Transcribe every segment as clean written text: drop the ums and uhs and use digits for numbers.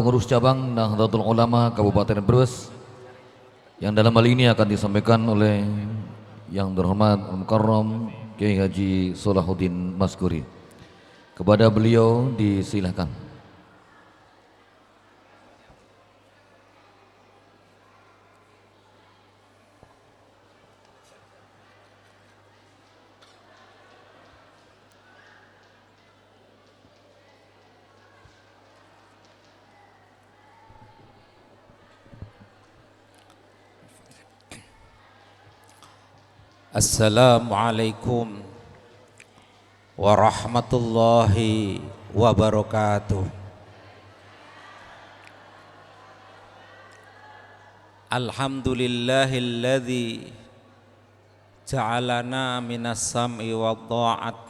pengurus cabang Nahdlatul Ulama Kabupaten Brebes yang dalam hal ini akan disampaikan oleh yang terhormat Al-Mukarram Kiai Haji Salahuddin Maskuri. Kepada beliau disilahkan. Assalamualaikum warahmatullahi wabarakatuh. Alhamdulillahilladzi ja'alana minas sam'i wa dha'at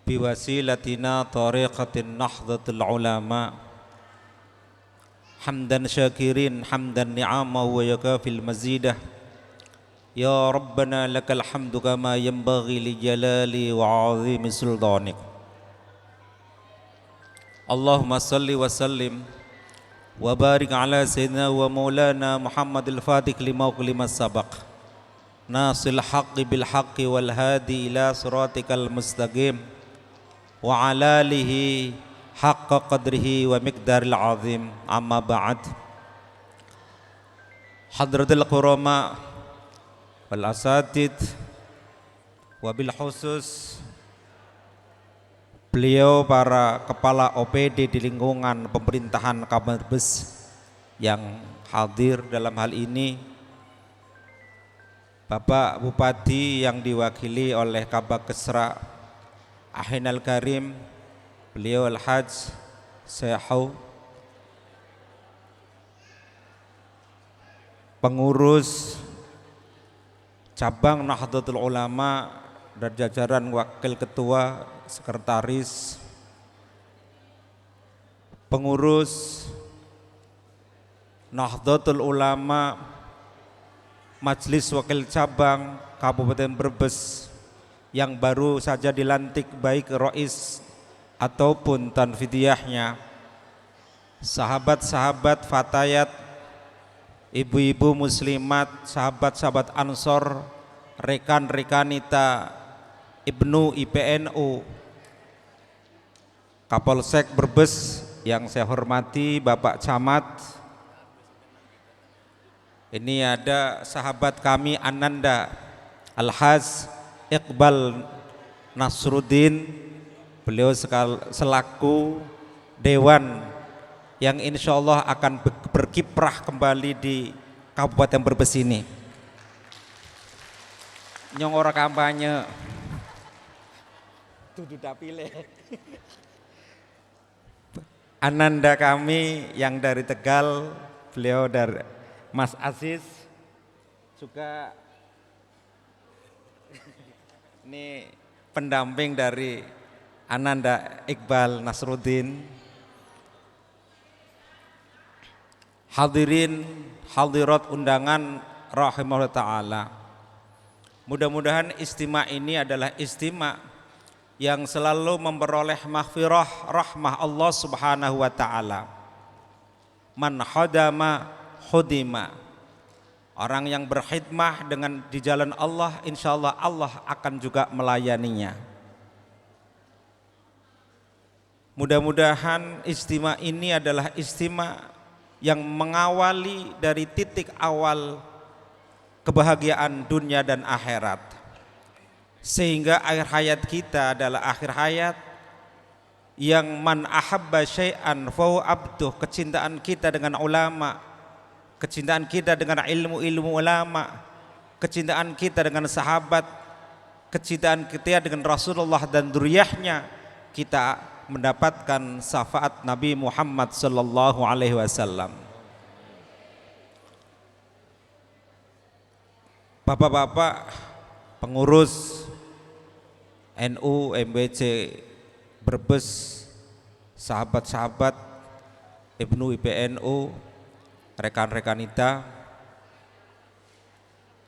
biwasilatina tariqatin nahdlatul ulama hamdan syakirin hamdan ni'ama wa yakafil mazidah. Ya Rabbana lakal hamdu kama yanbaghi li jalali wa azimi sultanik. Allahumma salli wa sallim wa barik ala sayyidina wa maulana Muhammadil Fatih lima uqlima sabaq nasil haqqi bil haqqi wal hadi ila siratikal mustaqim wa ala alihi haqqa qadrihi wa miqdaril azim. Amma ba'd. Hadratul qurama wal asatid wabil khusus beliau para kepala OPD di lingkungan pemerintahan Kabupaten Brebes yang hadir dalam hal ini, Bapak Bupati yang diwakili oleh Kabag Kesra Ahinal Karim, beliau Al-Hajj Syekhu, pengurus cabang Nahdlatul Ulama dan jajaran wakil ketua, sekretaris, pengurus Nahdlatul Ulama Majelis Wakil Cabang Kabupaten Brebes yang baru saja dilantik, baik rois ataupun tanfidiyahnya, sahabat-sahabat fatayat, ibu-ibu muslimat, sahabat-sahabat Ansor, rekan-rekanita Ibnu IPNU, Kapolsek Brebes yang saya hormati Bapak Camat. Ini ada sahabat kami Ananda Al-Hajj Iqbal Nasruddin, beliau selaku Dewan yang insya Allah akan berkiprah kembali di Kabupaten Brebes ini. Nyong ora kampanye dudu dapile. Ananda kami yang dari Tegal, beliau dari Mas Aziz juga ini pendamping dari Ananda Iqbal Nasruddin. Hadirin hadirat undangan rahimahullah ta'ala, mudah-mudahan istimewa ini adalah istimewa yang selalu memperoleh maghfirah rahmah Allah subhanahu wa ta'ala. Man hadama hudima, orang yang berkhidmah dengan di jalan Allah, insya Allah Allah akan juga melayaninya. Mudah-mudahan istimewa ini adalah istimewa yang mengawali dari titik awal kebahagiaan dunia dan akhirat, sehingga akhir hayat kita adalah akhir hayat yang man ahabba syai'an fahu abduh, kecintaan kita dengan ulama, kecintaan kita dengan ilmu-ilmu ulama, kecintaan kita dengan sahabat, kecintaan kita dengan Rasulullah dan dzurriyyahnya, kita mendapatkan syafaat Nabi Muhammad sallallahu alaihi wasallam. Bapak-bapak pengurus NU MBC Brebes, sahabat-sahabat Ibnu IPNU, rekan-rekanita,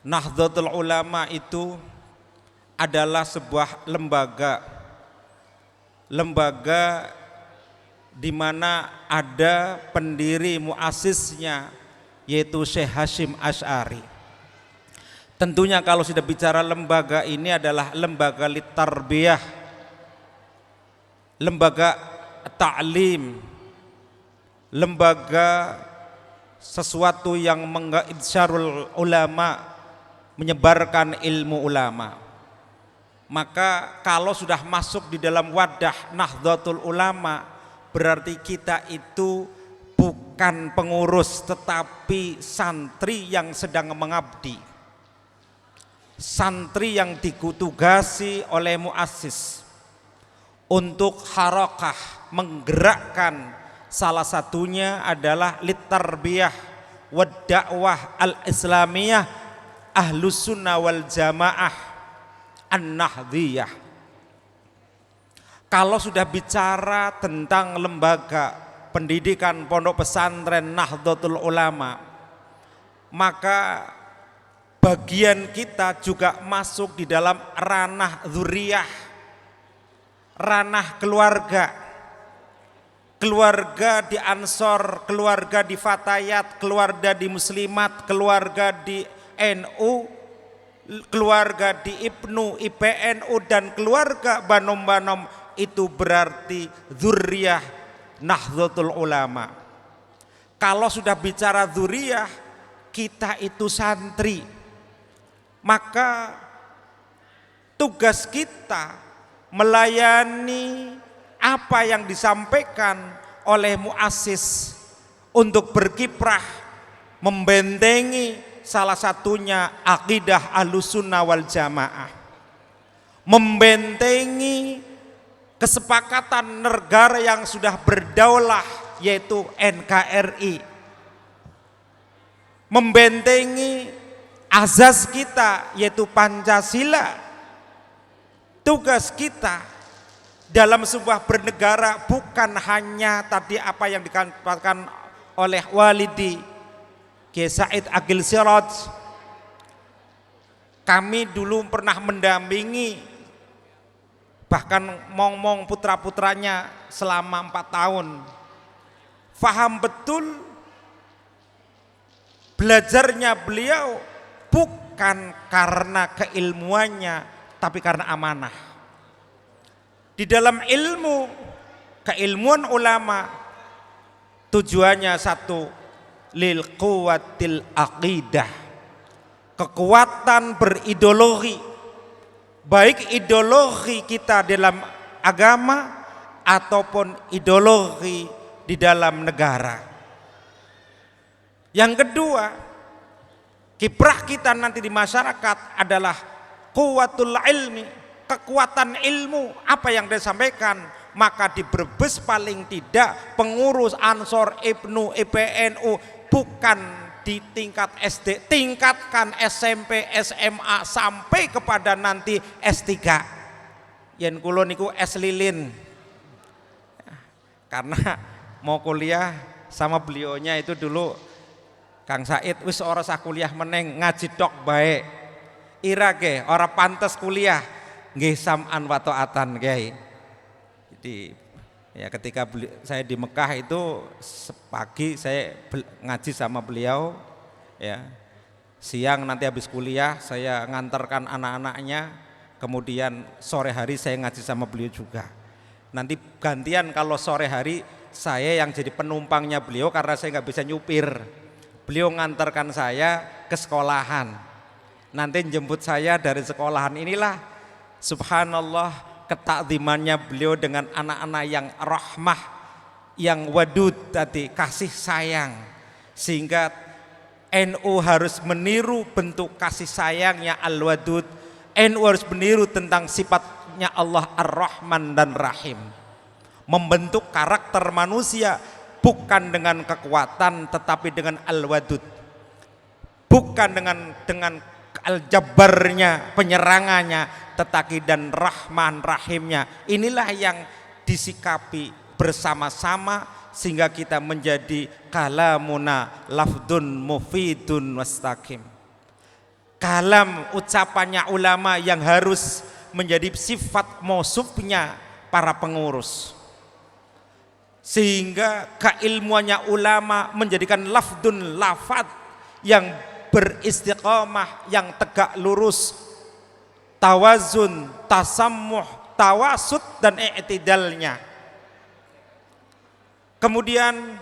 Nahdlatul Ulama itu adalah sebuah lembaga di mana ada pendiri muasisnya yaitu Syekh Hashim Asy'ari. Tentunya kalau sudah bicara lembaga ini adalah lembaga litarbiyah, lembaga ta'lim, lembaga sesuatu yang mengisyarul ulama, menyebarkan ilmu ulama. Maka kalau sudah masuk di dalam wadah Nahdlatul Ulama, berarti kita itu bukan pengurus tetapi santri yang sedang mengabdi, santri yang ditugasi oleh muassis untuk harakah, menggerakkan. Salah satunya adalah litarbiyah wad dakwah al-islamiyah ahlus sunnah wal jamaah an-nahdhiyah. Kalau sudah bicara tentang lembaga pendidikan pondok pesantren Nahdlatul Ulama, maka bagian kita juga masuk di dalam ranah dzurriyah, ranah keluarga. Keluarga di Ansor, keluarga di Fatayat, keluarga di Muslimat, keluarga di NU, keluarga di IPNU, IPNU, dan keluarga Banom-Banom, itu berarti dzurriyah Nahdlatul Ulama. Kalau sudah bicara dzurriyah, kita itu santri, maka tugas kita melayani apa yang disampaikan oleh muassis untuk berkiprah membentengi salah satunya akidah Ahlussunnah wal Jamaah, membentengi kesepakatan negara yang sudah berdaulah yaitu NKRI, membentengi azas kita yaitu Pancasila. Tugas kita dalam sebuah bernegara bukan hanya tadi apa yang dikatakan oleh Walidi Kiai Said Agil Siraj. Kami dulu pernah mendampingi bahkan mong-mong putra-putranya selama 4 tahun. Faham betul belajarnya beliau bukan karena keilmuannya tapi karena amanah. Di dalam ilmu, keilmuan ulama tujuannya satu, lil quwwatil aqidah, kekuatan berideologi, baik ideologi kita dalam agama ataupun ideologi di dalam negara. Yang kedua, kiprah kita nanti di masyarakat adalah quwwatul ilmi, kekuatan ilmu. Apa yang disampaikan, maka di Brebes paling tidak pengurus Ansor, IPNU, IPNU bukan di tingkat SD, tingkatkan SMP, SMA sampai kepada nanti S3. Yen kula niku S lilin, karena mau kuliah sama beliaunya itu dulu Kang Said wis ora usah kuliah meneng, ngaji tok bae. Ira ge ora pantes kuliah. Nggih sam'an wa ta'atan Kiai. Jadi ya ketika saya di Mekah itu pagi saya ngaji sama beliau ya. Siang nanti habis kuliah saya ngantarkan anak-anaknya, kemudian sore hari saya ngaji sama beliau juga. Nanti gantian kalau sore hari saya yang jadi penumpangnya beliau karena saya nggak bisa nyupir. Beliau ngantarkan saya ke sekolahan. Nanti jemput saya dari sekolahan. Inilah subhanallah ketakzimannya beliau dengan anak-anak yang rahmah, yang wadud tadi, kasih sayang. Sehingga NU harus meniru bentuk kasih sayangnya Al-Wadud. NU harus meniru tentang sifatnya Allah Ar-Rahman dan Rahim. Membentuk karakter manusia bukan dengan kekuatan tetapi dengan Al-Wadud. Bukan dengan al-jabbarnya, penyerangannya, tetapi dan rahman rahimnya. Inilah yang disikapi bersama-sama sehingga kita menjadi kalamuna lafdun mufidun wastaqim. Kalam ucapannya ulama yang harus menjadi sifat mausufnya para pengurus. sehingga keilmuannya ulama menjadikan lafdun lafad yang beristiqamah, yang tegak lurus, tawazun, tasammuh, tawasud dan i'tidalnya. Kemudian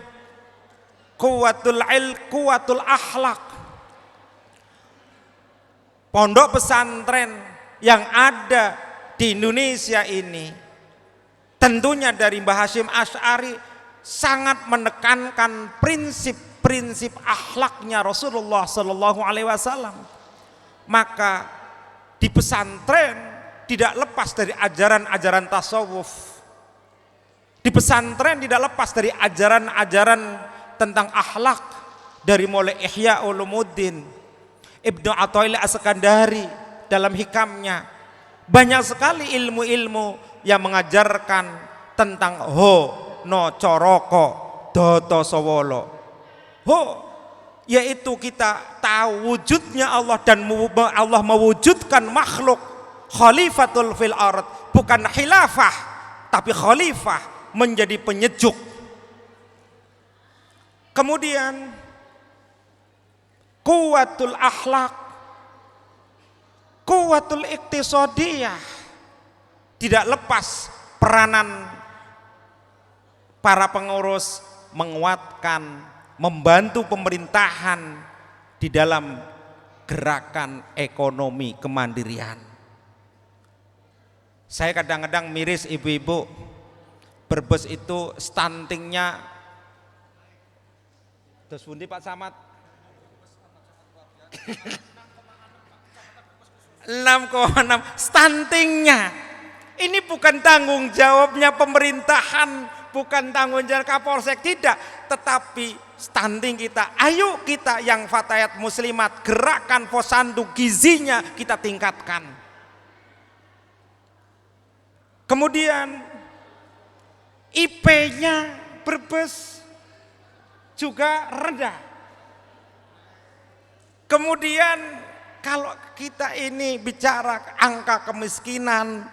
kuwatul akhlak. Pondok pesantren yang ada di Indonesia ini tentunya dari Mbah Hasyim Asy'ari sangat menekankan prinsip-prinsip akhlaknya Rasulullah Sallallahu Alaihi Wasallam. Maka di pesantren tidak lepas dari ajaran-ajaran tasawuf. Di pesantren tidak lepas dari ajaran-ajaran tentang akhlak, dari mulai Ihya Ulumuddin, Ibnu Athaillah As-Sakandari dalam hikamnya banyak sekali ilmu-ilmu yang mengajarkan tentang ho no coroko doto sowolo. Ho yaitu kita tahu wujudnya Allah dan Allah mewujudkan makhluk khalifatul fil ard, bukan khilafah tapi khalifah, menjadi penyejuk. Kemudian kuwatul akhlak, kuwatul iktisadiyah, tidak lepas peranan para pengurus menguatkan, membantu pemerintahan di dalam gerakan ekonomi kemandirian. Saya kadang-kadang miris ibu-ibu, Brebes itu stuntingnya terus pundi Pak Samad 6,6 stuntingnya. Ini bukan tanggung jawabnya pemerintahan, bukan tanggung jawab Kapolsek, tidak, tetapi stunting kita. Ayo kita yang fatayat muslimat, gerakan posyandu gizinya kita tingkatkan. Kemudian IP-nya Brebes juga rendah. Kemudian kalau kita ini bicara angka kemiskinan,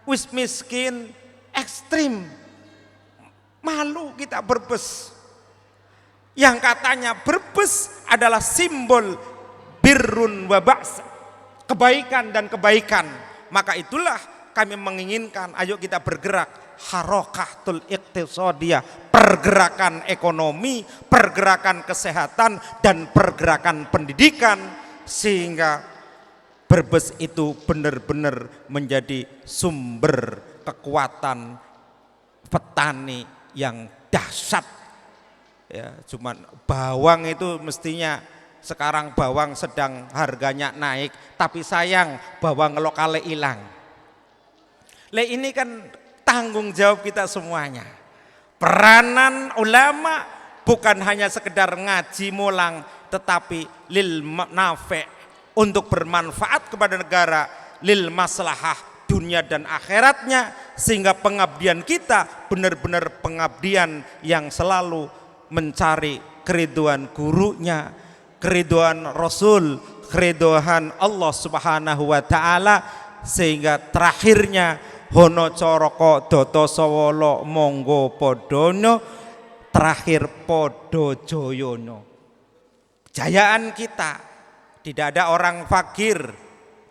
wis miskin ekstrim, malu kita Brebes. Yang katanya Brebes adalah simbol birrun wa ba'sa, kebaikan dan kebaikan. Maka itulah kami menginginkan, ayo kita bergerak harokatul iktisadiyah, pergerakan ekonomi, pergerakan kesehatan dan pergerakan pendidikan, sehingga Brebes itu benar-benar menjadi sumber kekuatan petani yang dahsyat. Ya, cuman bawang itu mestinya sekarang bawang sedang harganya naik, tapi sayang bawang lokale hilang. Ini kan tanggung jawab kita semuanya. Peranan ulama bukan hanya sekedar ngaji mulang, tetapi lil nafi', untuk bermanfaat kepada negara, lil maslahah dunia dan akhiratnya, sehingga pengabdian kita benar-benar pengabdian yang selalu mencari keriduan gurunya, keriduan Rasul, keriduan Allah Subhanahu wa taala, sehingga terakhirnya hono coroko doto sowolo monggo podono, terakhir podo joyono. Kejayaan kita tidak ada orang fakir,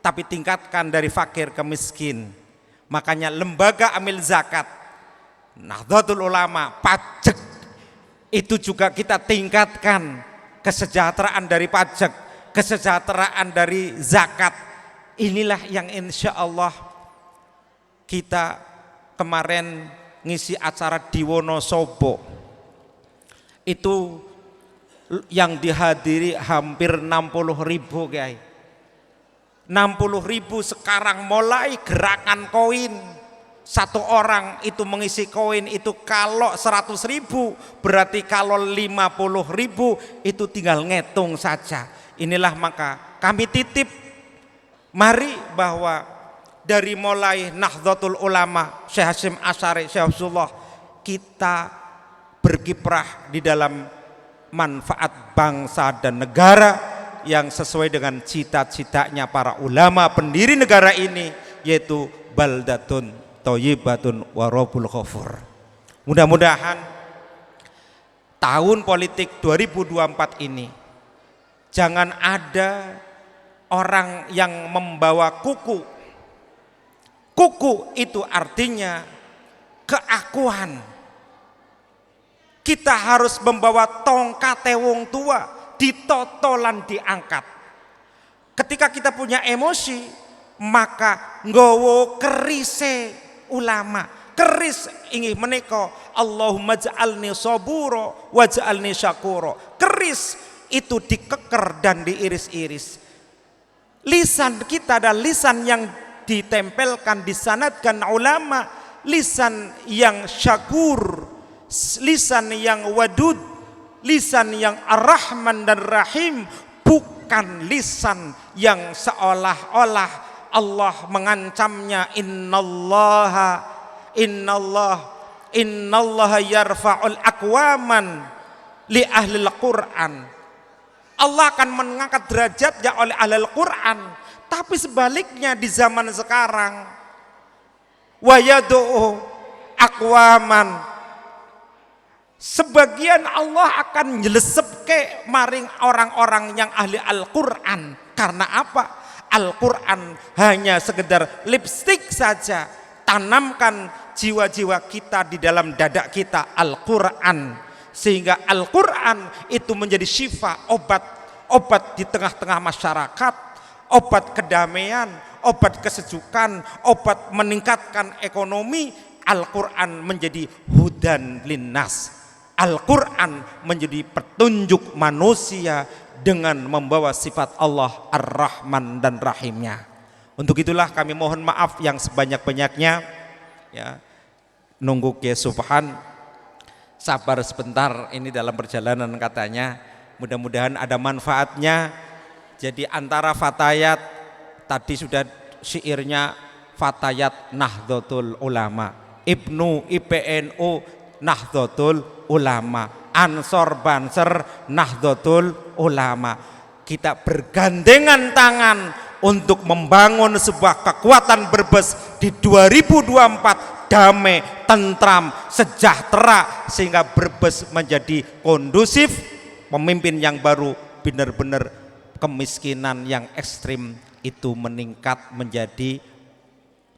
tapi tingkatkan dari fakir ke miskin. Makanya lembaga amil zakat, Nahdlatul Ulama, pajak itu juga kita tingkatkan, kesejahteraan dari pajak, kesejahteraan dari zakat. Inilah yang insya Allah kita kemarin ngisi acara di Wonosobo itu yang dihadiri hampir 60.000 guys. 60.000 sekarang mulai gerakan koin. Satu orang itu mengisi koin itu kalau 100.000 berarti kalau 50.000 itu tinggal ngitung saja. Inilah maka kami titip, mari bahwa dari mulai Nahdlatul Ulama, Syekh Hasyim Asy'ari, Syekh Abdullah, kita berkiprah di dalam manfaat bangsa dan negara yang sesuai dengan cita-citanya para ulama pendiri negara ini, yaitu baldatun thayyibatun wa rabbul ghafur. Mudah-mudahan tahun politik 2024 ini jangan ada orang yang membawa kuku. Kuku itu artinya keakuan. Kita harus membawa tongkat wong tua, ditotolan diangkat. Ketika kita punya emosi, maka nggowo kerise ulama. Keris ingin menika Allahumma ja'alni saburo wa ja'alni syakuro. Keris itu dikeker dan diiris-iris. Lisan kita adalah lisan yang ditempelkan, disanadkan ulama, lisan yang syakur, lisan yang wadud, lisan yang ar-Rahman dan Rahim, bukan lisan yang seolah-olah Allah mengancamnya. Innallaha yarfa'ul aqwaman li ahlil Qur'an. Allah akan mengangkat derajatnya oleh ahlul Quran. Tapi sebaliknya di zaman sekarang, wa yad'u aqwaman, sebagian Allah akan nyelesepke maring orang-orang yang ahli Al-Quran. Karena apa? Al-Quran hanya sekedar lipstik saja. Tanamkan jiwa-jiwa kita di dalam dada kita Al-Quran, sehingga Al-Quran itu menjadi syifa, obat di tengah-tengah masyarakat, obat kedamaian, obat kesejukan, obat meningkatkan ekonomi. Al-Quran menjadi hudan linnas. Al-Quran menjadi petunjuk manusia dengan membawa sifat Allah Ar-Rahman dan Rahimnya. Untuk itulah kami mohon maaf yang sebanyak-banyaknya, ya, nunggu ke Subhan, sabar sebentar, ini dalam perjalanan katanya, mudah-mudahan ada manfaatnya. Jadi antara fatayat tadi sudah syairnya, fatayat Nahdlatul Ulama, IPNU Nahdlatul Ulama, Ansor Banser Nahdlatul Ulama. Kita bergandengan tangan untuk membangun sebuah kekuatan Brebes di 2024, damai, tentram, sejahtera, sehingga Brebes menjadi kondusif. Pemimpin yang baru benar-benar kemiskinan yang ekstrim itu meningkat menjadi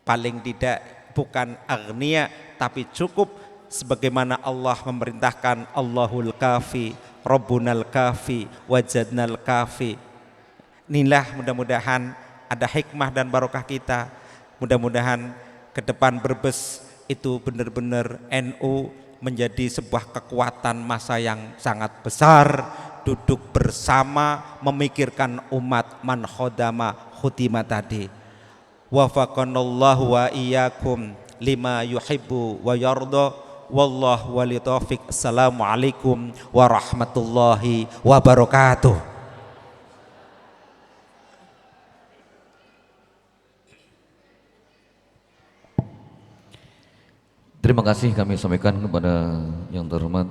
paling tidak bukan agnia tapi cukup, sebagaimana Allah memerintahkan, Allahul kafi, Rabbunal kafi, wajadnal kafi. Inilah mudah-mudahan ada hikmah dan barokah kita. Mudah-mudahan ke depan Brebes itu benar-benar NU menjadi sebuah kekuatan massa yang sangat besar, duduk bersama memikirkan umat, man khodama khutima tadi. Wafaqanallahu wa iyyakum lima yuhibbu wa yarda, wallahu wali taufiq. Assalamualaikum warahmatullahi wabarakatuh. Terima kasih kami sampaikan kepada yang terhormat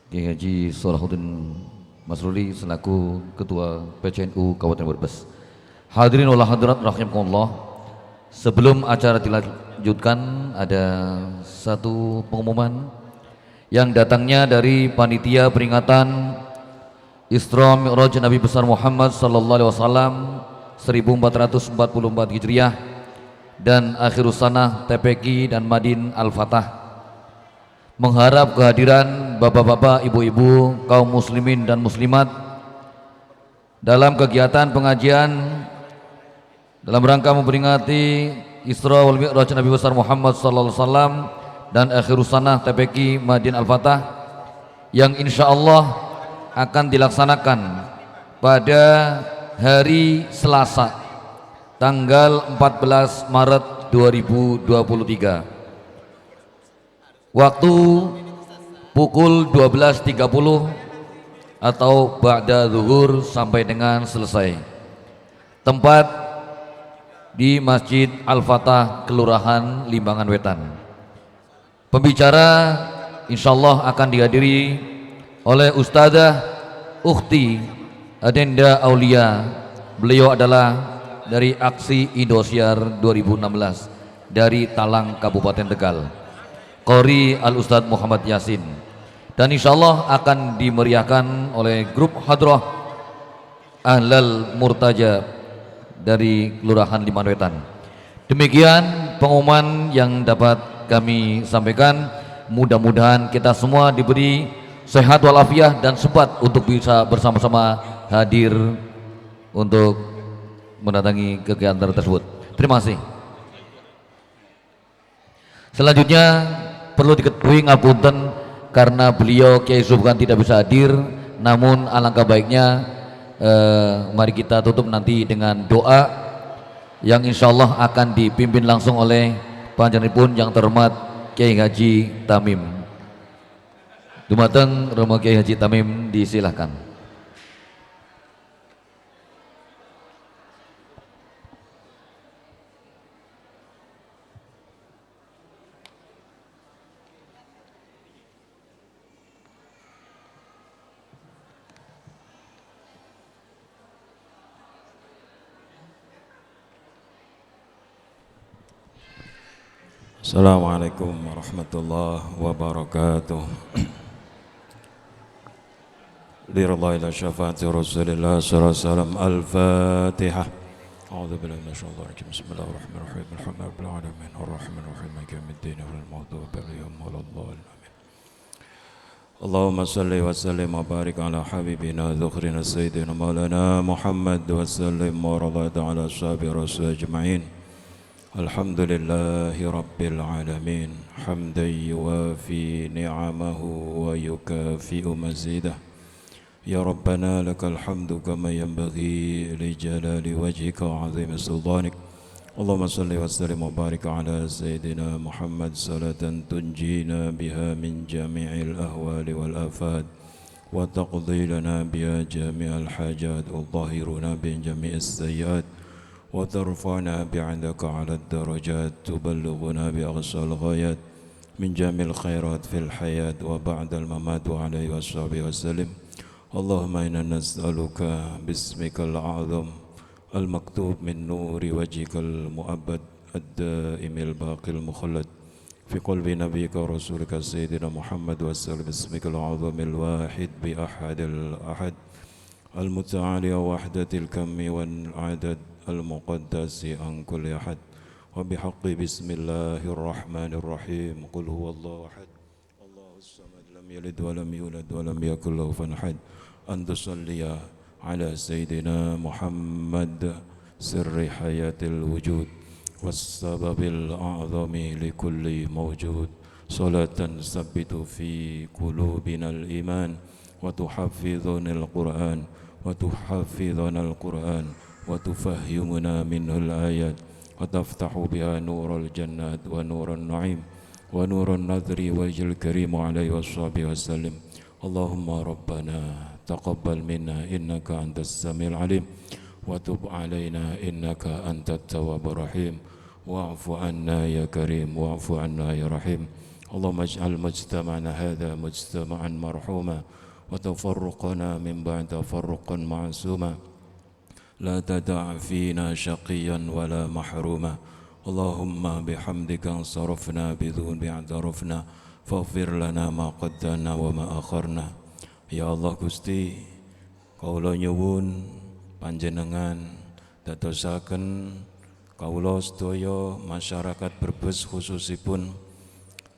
Kiai Haji Salahuddin Masruri selaku Ketua PCNU Kabupaten Brebes. Hadirin wal hadirat rahimakumullah. Sebelum acara dilanjutkan, ada satu pengumuman yang datangnya dari panitia peringatan Isra Mi'raj Nabi besar Muhammad sallallahu alaihi wasallam 1444 Hijriah dan Akhirus Sanah TPQ dan Madin Al-Fatah, mengharap kehadiran bapak-bapak, ibu-ibu, kaum muslimin dan muslimat dalam kegiatan pengajian dalam rangka memperingati Isra wal Mi'raj Nabi besar Muhammad sallallahu alaihi wasallam dan Akhirus Sanah TPQ Madin Al-Fatah yang insyaallah akan dilaksanakan pada hari Selasa tanggal 14 Maret 2023, waktu pukul 12.30 atau ba'da zuhur sampai dengan selesai. Tempat di Masjid Al-Fatah, Kelurahan Limbangan Wetan. Pembicara insyaallah akan dihadiri oleh Ustadzah Ukhti Adenda Aulia. Beliau adalah dari Aksi Indosiar 2016 dari Talang Kabupaten Tegal. Qori Al-Ustadz Muhammad Yasin. dan insya Allah akan dimeriahkan oleh grup Hadrah Ahlal Murtaja dari Kelurahan Limanwetan. Demikian pengumuman yang dapat kami sampaikan. Mudah-mudahan kita semua diberi sehat walafiat dan sempat untuk bisa bersama-sama hadir untuk mendatangi kegiatan tersebut. Terima kasih. Selanjutnya perlu diketahui ngapunten karena beliau Kiai Subhan tidak bisa hadir, namun alangkah baiknya mari kita tutup nanti dengan doa yang insya Allah akan dipimpin langsung oleh panjenenganipun yang terhormat Kiai Haji Tamim. Dumateng Romo Kiai Haji Tamim, disilahkan. Assalamualaikum warahmatullahi wabarakatuh. Lillahi la syafaati Rasulillah sallallahu alaihi wasallam. Al-Fatihah. A'udzu billahi minasyaitonir rajim. Bismillahirrahmanirrahim. Alhamdulillahirabbil alamin. Arrahmanir rahim. Maliki yaumiddin. Iyyaka na'budu wa iyyaka nasta'in. Allahumma salli wa sallim wa barik ala habibina dzukhrina sayyidina maulana Muhammad wa sallim wa radha ala ashabi rasul ajma'in. Alhamdulillahi Rabbil Alamin. Hamdan yuwafi ni'amahu wa yukafi'u mazidah. Ya Rabbana lakal hamdu kama yanbaghi li jalali wajhika wa 'azimi sultanik. Allahumma salli wa sallim wa barik ala Sayyidina Muhammad salatan tunjina biha min jami'il ahwali wal afad wa taqdi lana biha jami'al hajat wa tahhiruna bin jami'is sayyiat وترفعنا بعندك على الدرجات تبلغنا بأقصى الغايات من جميع الخيرات في الحياة وبعد الممات وعليه وصحبه وسلم. اللهم إنا نسألك باسمك الأعظم المكتوب من نور وجهك المؤبد الدائم الباقي المخلد في قلب نبيك ورسولك سيدنا محمد وسلم. باسمك الأعظم الواحد بأحد الأحد المتعالي وحدة الكم والعدد المقدس عن كل أحد وبحق بسم الله الرحمن الرحيم. قل هو الله أحد الله الصمد لم يلد ولم يولد ولم يكن له كفوا أحد. أن تصلي على سيدنا محمد سر حياة الوجود والسبب الأعظم لكل موجود. صلاة تثبت في قلوبنا الإيمان وتحفظنا القرآن وتفهمنا منه الآيات وتفتح بها نور الجنات ونور النعيم ونور النذر وجه الكريم عليه وصحبه وسلم. اللهم ربنا تقبل منا إنك أنت السميع العليم وتب علينا إنك أنت التواب الرحيم واعف عنا يا كريم واعف عنا يا رحيم. اللهم اجعل مجتمعنا هذا مجتمعا مرحوما وتفرقنا من بعد تفرقا معصوما لا تدع فينا شقيا ولا محروما. اللهم بحمدك انصرفنا بذنوب اعترفنا فاغفر لنا ما قدمنا وما أخرنا. Ya Allah Gusti, kaula nyuwun panjenengan dadosaken kaula sedaya masyarakat Brebes khususipun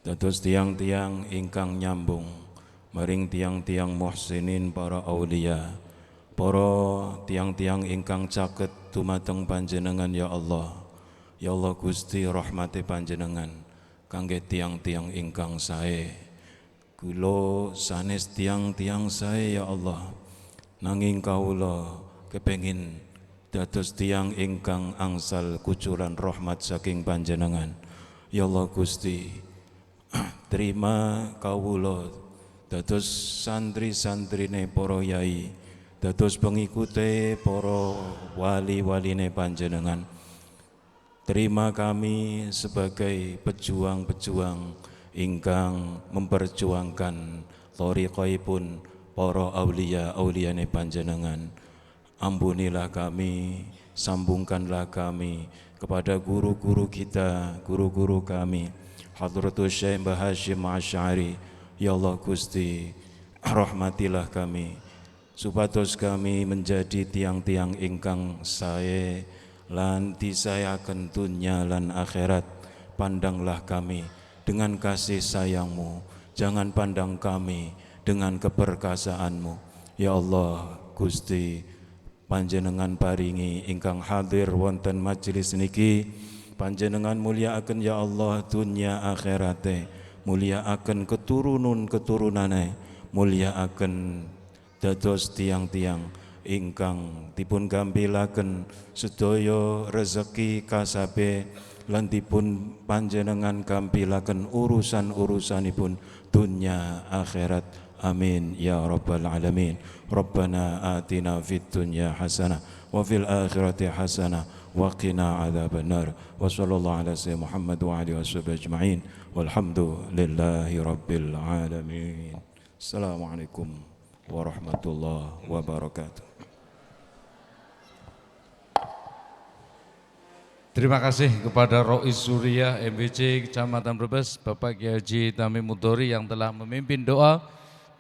dados tiang-tiang ingkang nyambung maring tiang-tiang muhsinin para aulia, para tiang-tiang ingkang caket dumateng panjenengan ya Allah. Ya Allah Gusti, rahmati panjenengan kangge tiang-tiang ingkang sae. Kula sanes tiang-tiang sae ya Allah, nanging kaula kepengin dados tiang ingkang angsal kucuran rahmat saking panjenengan. Ya Allah Gusti, terima kawula dados santri-santrine para yai, dados pengikute para wali-waline panjenengan. Terima kami sebagai pejuang-pejuang ingkang memperjuangkan thariqaipun para aulia-auliyane panjenengan. Ampunilah kami, sambungkanlah kami kepada guru-guru kita, guru-guru kami, Hadratus Syekh Mbah Hasyim Asy'ari, Ya Allah Gusti, rahmatilah kami supados kami menjadi tiang-tiang ingkang sae lan disayaken dunya lan akhirat. Pandanglah kami dengan kasih sayang-Mu, jangan pandang kami dengan keperkasaanmu. Ya Allah Gusti, panjenengan paringi ingkang hadir wonten majelis niki, panjenengan mulyaaken ya Allah dunya akhirate, mulyaaken keturunanane, mulyaaken dados tiang-tiang ingkang dipun gampilaken sedaya rezeki kasabe lan dipun panjenengan gampilaken urusan-urusanipun dunya akhirat. Amin ya rabbal alamin. Rabbana atina fid dunya hasanah wa fil akhirati hasanah wa qina adzabannar. Wa sallallahu ala sayyidina Muhammad wa alihi washabihi ajma'in. Walhamdulillahi rabbil alamin. Assalamualaikum warahmatullahi wabarakatuh. Terima kasih kepada Rois Surya MBC Kecamatan Brebes, Bapak Kiai Haji Tamim Mudhori yang telah memimpin doa,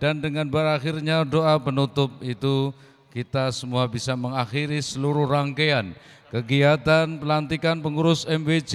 dan dengan berakhirnya doa penutup itu kita semua bisa mengakhiri seluruh rangkaian kegiatan pelantikan pengurus MBC